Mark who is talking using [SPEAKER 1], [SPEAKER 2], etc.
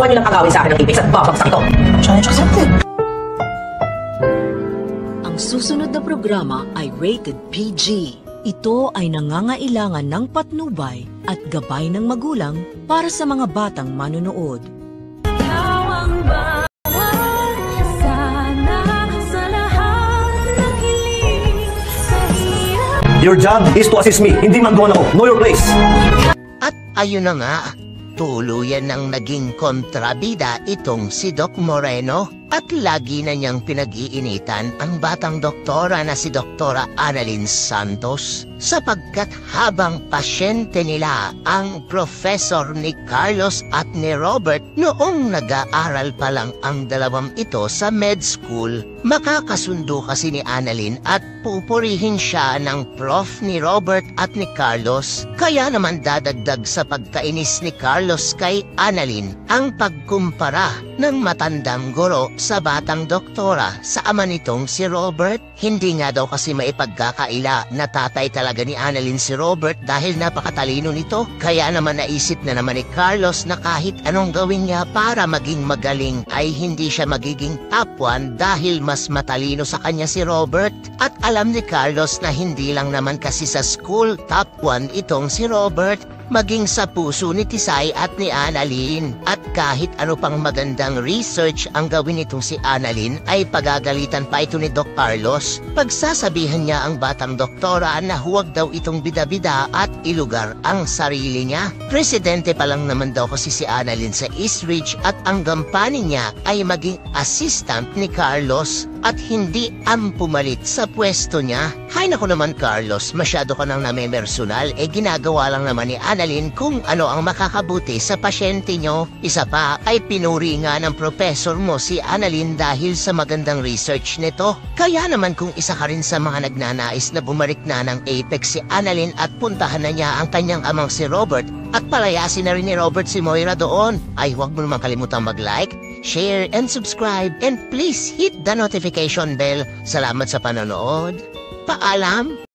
[SPEAKER 1] Huwag niyo lang agawin sa akin ng Apex at babagsak ito.
[SPEAKER 2] Challenge accepted.
[SPEAKER 3] Ang susunod na programa ay rated PG. Ito ay nangangailangan ng patnubay at gabay ng magulang para sa mga batang manonood.
[SPEAKER 1] Your job is to assist me, hindi manggawan ako. Know your place.
[SPEAKER 4] At ayun na nga, tuluyan ng naging kontrabida itong si Doc Moreno at lagi na niyang pinag-iinitan ang batang doktora na si Doktora Annalyn Santos sapagkat habang pasyente nila ang Professor ni Carlos at ni Robert noong nag-aaral pa lang ang dalawang ito sa med school, makakasundo kasi ni Annalyn at pupurihin siya ng prof ni Robert at ni Carlos. Kaya naman dadagdag sa pagkainis ni Carlos kay Annalyn ang pagkumpara ng matandang guro sa batang doktora sa ama nitong si Robert. Hindi nga daw kasi maipagkakaila na tatay talaga ni Annalyn si Robert dahil napakatalino nito. Kaya naman naisip na naman ni Carlos na kahit anong gawin niya para maging magaling ay hindi siya magiging top 1 dahil mas matalino sa kanya si Robert. At alam ni Carlos na hindi lang naman kasi sa school top 1 itong si Robert, maging sa puso ni Tisay at ni Annalyn. At kahit ano pang magandang research ang gawin nitong si Annalyn ay pagagalitan pa ito ni Doc Carlos. Pagsasabihan niya ang batang doktora na huwag daw itong bida-bida at ilugar ang sarili niya. Presidente pa lang naman daw kasi si Annalyn sa Eastridge at ang gampanin niya ay maging assistant ni Carlos at hindi ang pumalit sa pwesto niya. Hay naku naman Carlos, masyado ka nang namemersonal, ginagawa lang naman ni Annalyn kung ano ang makakabuti sa pasyente nyo. Isa pa ay pinuri nga ng professor mo si Annalyn dahil sa magandang research nito. Kaya naman kung isa ka rin sa mga nagnanais na bumalik na ng Apex si Annalyn at puntahan na niya ang kanyang amang si Robert at palayasin na rin ni Robert si Moira doon, ay huwag mo naman kalimutang mag-like, share, and subscribe, and please hit the notification bell. Salamat sa panonood. Paalam!